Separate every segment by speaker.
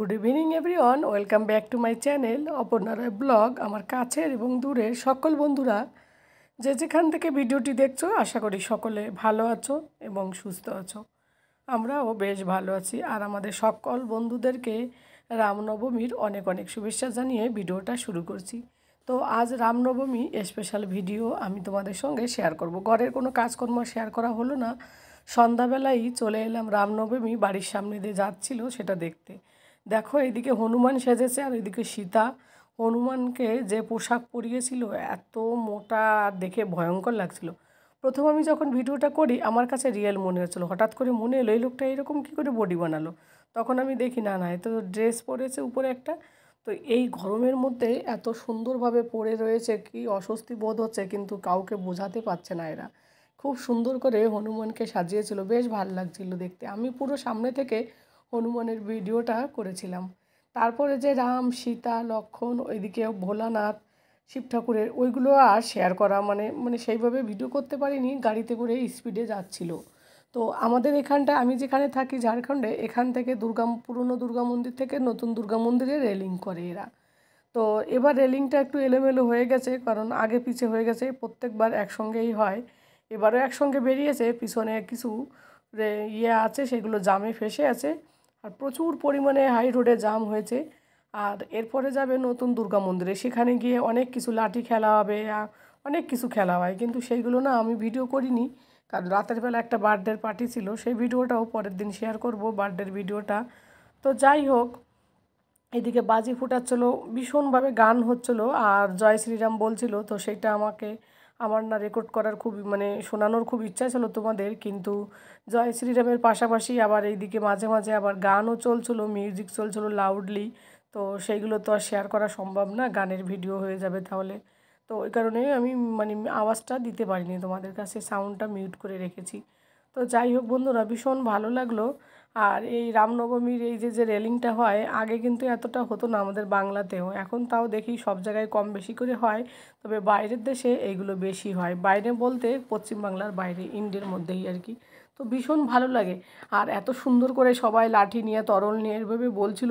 Speaker 1: Good evening everyone, welcome back to my channel Aparna Roy blog. আমার কাছের এবং দূরের সকল বন্ধুরা যে যেখান থেকে ভিডিওটি দেখছো, আশা করি সকলে ভালো আছো এবং সুস্থ আছো। আমরাও বেশ ভালো আছি। আর আমাদের সকল বন্ধুদেরকে রামনবমীর অনেক অনেক শুভেচ্ছা জানিয়ে ভিডিওটা শুরু করছি। তো আজ রামনবমী স্পেশাল ভিডিও আমি তোমাদের সঙ্গে শেয়ার করব। ঘরের কোনো কাজকর্ম শেয়ার করা হলো না, সন্ধ্যাবেলায় চলে এলাম রামনবমী বাড়ির সামনে দিয়ে যাচ্ছিল সেটা দেখতে। দেখো, এইদিকে হনুমান সেজেছে আর এদিকে সীতা। হনুমানকে যে পোশাক পরিয়েছিল এত মোটা, দেখে ভয়ঙ্কর লাগছিল। প্রথম আমি যখন ভিডিওটা করি আমার কাছে রিয়েল মনে হচ্ছিলো, হঠাৎ করে মনে এলো এই লোকটা এরকম কী করে বডি বানালো। তখন আমি দেখি না না, এ তো ড্রেস পরেছে উপরে একটা। তো এই গরমের মধ্যে এত সুন্দরভাবে পরে রয়েছে, কি অস্বস্তি বোধ হচ্ছে, কিন্তু কাউকে বোঝাতে পারছে না এরা। খুব সুন্দর করে হনুমানকে সাজিয়েছিল, বেশ ভালো লাগছিল দেখতে। আমি পুরো সামনে থেকে হনুমানের ভিডিওটা করেছিলাম। তারপরে যে রাম, সীতা, লক্ষ্মণ, ওইদিকে ভোলানাথ, শিব ঠাকুরের ওইগুলো আর শেয়ার করা মানে সেইভাবে ভিডিও করতে পারিনি, গাড়িতে করে স্পিডে যাচ্ছিল। তো আমাদের এখানটা, আমি যেখানে থাকি ঝাড়খণ্ডে, এখান থেকে পুরনো দুর্গা মন্দির থেকে নতুন দুর্গা মন্দিরে রেলিং করে এরা। তো এবার রেলিংটা একটু এলোমেলো হয়ে গেছে, কারণ আগে পিছে হয়ে গেছে, প্রত্যেকবার একসঙ্গেই হয়। এবারও একসঙ্গে বেরিয়েছে, পিছনে কিছু আছে, সেগুলো জামে ফেসে আছে। আর প্রচুর পরিমাণে হাই রোডে জাম হয়েছে। আর এরপরে যাবে নতুন দুর্গা মন্দিরে, সেখানে গিয়ে অনেক কিছু লাঠি খেলা হবে, অনেক কিছু খেলা হয়, কিন্তু সেইগুলো না আমি ভিডিও করিনি, কারণ রাতের বেলা একটা বার্থডের পার্টি ছিল। সেই ভিডিওটাও পরের দিন শেয়ার করব, বার্থডের ভিডিওটা। তো যাই হোক, এদিকে বাজি ফুটাচ্ছিলো, ভীষণভাবে গান হচ্ছিলো আর জয় শ্রীরাম বলছিল। তো সেইটা আমার না রেকর্ড করার খুব শোনানোর খুব ইচ্ছা ছিল তোমাদের, কিন্তু জয় শ্রীরামের পাশাপাশি আবার এইদিকে মাঝে মাঝে আবার গানও চলছিলো, মিউজিক চলছিলো লাউডলি। তো সেইগুলো তো আর শেয়ার করা সম্ভব না, গানের ভিডিও হয়ে যাবে তাহলে। তো ওই কারণেই আমি আওয়াজটা দিতে পারিনি তোমাদের কাছে, সাউন্ডটা মিউট করে রেখেছি। তো যাই হোক বন্ধুরা, ভীষণ ভালো লাগলো। আর এই রামনবমীর এই যে রেলিংটা হয়, আগে কিন্তু এতটা হতো না আমাদের বাংলাতেও, এখন তাও দেখি সব জায়গায় কম বেশি করে হয়। তবে বাইরের দেশে এইগুলো বেশি হয়, বাইরে বলতে পশ্চিমবাংলার বাইরে, ইন্ডিয়ার মধ্যেই আর কি। তো ভীষণ ভালো লাগে। আর এত সুন্দর করে সবাই লাঠি নিয়ে, তরল নিয়ে এভাবে বলছিল,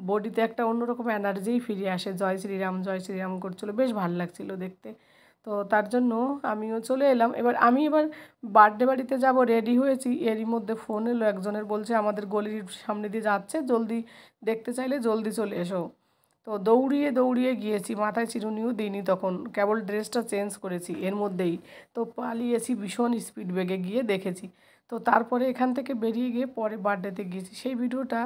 Speaker 1: বডিতে একটা অন্যরকম এনার্জিই ফিরে আসে, জয় শ্রীরাম করছিল, বেশ ভালো লাগছিল দেখতে। তো তার জন্য আমিও চলে এলাম। এবার বার্থডে বাড়িতে যাব, রেডি হয়েছি, এরই মধ্যে ফোন এলো একজনের, বলছে আমাদের গলির সামনে দিয়ে যাচ্ছে, জলদি দেখতে চাইলে জলদি চলে এসো। তো দৌড়িয়ে দৌড়িয়ে গিয়েছি, মাথায় চিরুনিও দিইনি তখন, কেবল ড্রেসটা চেঞ্জ করেছি এর মধ্যেই। তো পালিয়েছি ভীষণ স্পিড বেগে গিয়ে দেখেছি। তো তারপরে এখান থেকে বেরিয়ে গিয়ে পরে বার্থডেতে গিয়েছি, সেই ভিডিওটা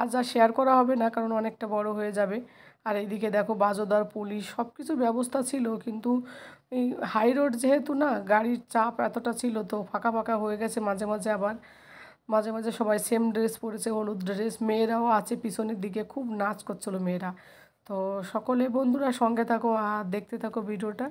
Speaker 1: আজ আর শেয়ার করা হবে না, কারণ অনেকটা বড় হয়ে যাবে। আর এইদিকে দেখো বাজোদার, পুলিশ, সব কিছু ব্যবস্থা ছিল, কিন্তু এই হাই রোড যেহেতু না, গাড়ির চাপ এতটা ছিল, তো ফাঁকা ফাঁকা হয়ে গেছে মাঝে মাঝে। আবার মাঝে মাঝে সবাই সেম ড্রেস পরেছে, হলুদ ড্রেস, মেয়েরাও আছে পিছনের দিকে, খুব নাচ করছিলো মেয়েরা। তো সকলে বন্ধুরা সঙ্গে থাকো আর দেখতে থাকো ভিডিওটা।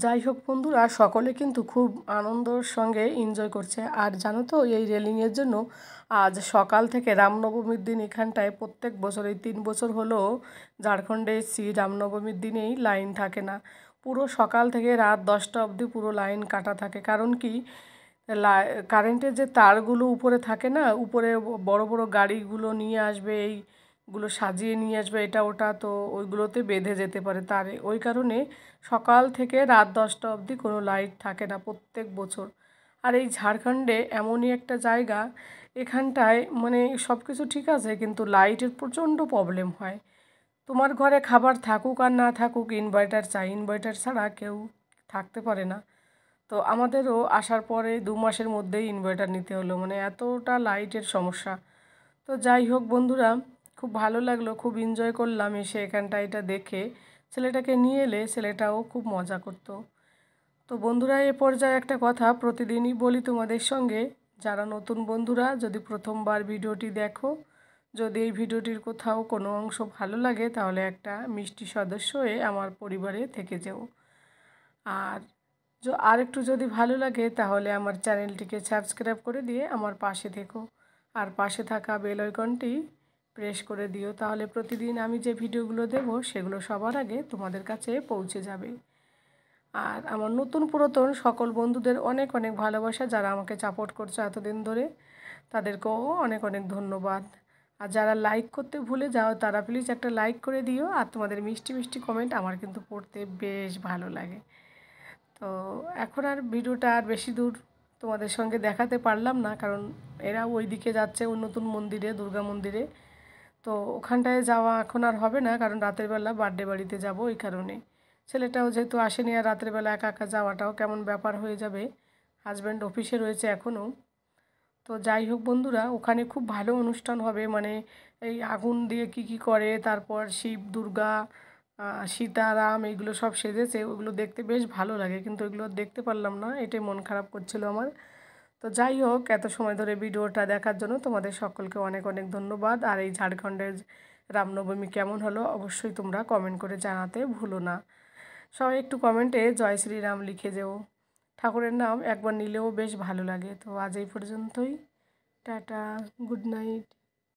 Speaker 1: যাই হোক বন্ধুরা, সকলে কিন্তু খুব আনন্দর সঙ্গে এনজয় করছে। আর জানো তো, এই রেলিংয়ের জন্য আজ সকাল থেকে রামনবমীর দিন এখানটায় প্রত্যেক বছর এই 3 বছর হলো ঝাড়খণ্ডে এসেছি, রামনবমীর দিনেই লাইন থাকে না। পুরো সকাল থেকে রাত 10টা অবধি পুরো লাইন কাটা থাকে। কারণ কি, কারেন্টের যে তারগুলো উপরে থাকে না, উপরে বড় বড় গাড়িগুলো নিয়ে আসবে, এইগুলো সাজিয়ে নিয়ে আসবে এটা ওটা, তো ওইগুলোতে বেঁধে যেতে পারে তারে। ওই কারণে সকাল থেকে রাত 10টা অবধি কোনো লাইট থাকে না প্রত্যেক বছর। আর এই ঝাড়খণ্ডে এমনই একটা জায়গা, এখানটায় মানে সব কিছু ঠিক আছে, কিন্তু লাইটের প্রচণ্ড প্রবলেম হয়। তোমার ঘরে খাবার থাকুক আর না থাকুক, ইনভার্টার চাই, ইনভার্টার ছাড়া কেউ থাকতে পারে না। তো আমাদেরও আসার পরে 2 মাসের মধ্যেই ইনভার্টার নিতে হলো, মানে এতটা লাইটের সমস্যা। তো যাই হোক বন্ধুরা, খুব ভালো লাগলো, খুব এনজয় করলাম এসে এখানটা এটা দেখে। ছেলেটাকে নিয়ে এলে ছেলেটাও খুব মজা করতো। তো বন্ধুরা, এ পর্যায়ে একটা কথা প্রতিদিনই বলি তোমাদের সঙ্গে, যারা নতুন বন্ধুরা যদি প্রথমবার ভিডিওটি দেখো, যদি এই ভিডিওটির কোথাও কোনো অংশ ভালো লাগে তাহলে একটা মিষ্টি সদস্য হয়ে আমার পরিবারে থেকে যেও। আর একটু যদি ভালো লাগে তাহলে আমার চ্যানেলটিকে সাবস্ক্রাইব করে দিয়ে আমার পাশে থেকো। আর পাশে থাকা বেল আইকনটি প্রেস করে দিও, তাহলে প্রতিদিন আমি যে ভিডিওগুলো দেব সেগুলো সবার আগে তোমাদের কাছে পৌঁছে যাবে। আর আমার নতুন পুরাতন সকল বন্ধুদের অনেক অনেক ভালোবাসা, যারা আমাকে সাপোর্ট করছে এতদিন ধরে, তাদেরকেও অনেক অনেক ধন্যবাদ। আর যারা লাইক করতে ভুলে যাও তারা প্লিজ একটা লাইক করে দিও। আর তোমাদের মিষ্টি মিষ্টি কমেন্ট আমার কিন্তু পড়তে বেশ ভালো লাগে। তো এখন আর ভিডিওটা আর বেশি দূর তোমাদের সঙ্গে দেখাতে পারলাম না, কারণ এরা ওই দিকে যাচ্ছে ওই নতুন মন্দিরে, দুর্গা মন্দিরে। তো ওখানটায় যাওয়া এখন আর হবে না, কারণ রাতের বেলা বার্থডে বাড়িতে যাব, ওই কারণে। ছেলেটাও যেহেতু আসেনি, আর রাতের বেলা একা একা যাওয়াটাও কেমন ব্যাপার হয়ে যাবে। হাজব্যান্ড অফিসে রয়েছে এখনও। তো যাই হোক বন্ধুরা, ওখানে খুব ভালো অনুষ্ঠান হবে, মানে এই আগুন দিয়ে কি করে, তারপর শিব দুর্গা সীতারাম এইগুলো সব সেজেছে, ওগুলো দেখতে বেশ ভালো লাগে, কিন্তু ওইগুলো দেখতে পারলাম না, এটাই মন খারাপ করছিল আমার। তো যাই হোক, এত সময় ধরে ভিডিওটা দেখার জন্য তোমাদের সকলকে অনেক অনেক ধন্যবাদ। আর এই ঝাড়খণ্ডের রামনবমী কেমন হলো অবশ্যই তোমরা কমেন্ট করে জানাতে ভুলো না। সবাই একটু কমেন্টে জয় শ্রীরাম লিখে যেও। ঠাকুরের নাম একবার নিলেও বেশ ভালো লাগে। তো আজ এই পর্যন্তই, টাটা, গুড নাইট।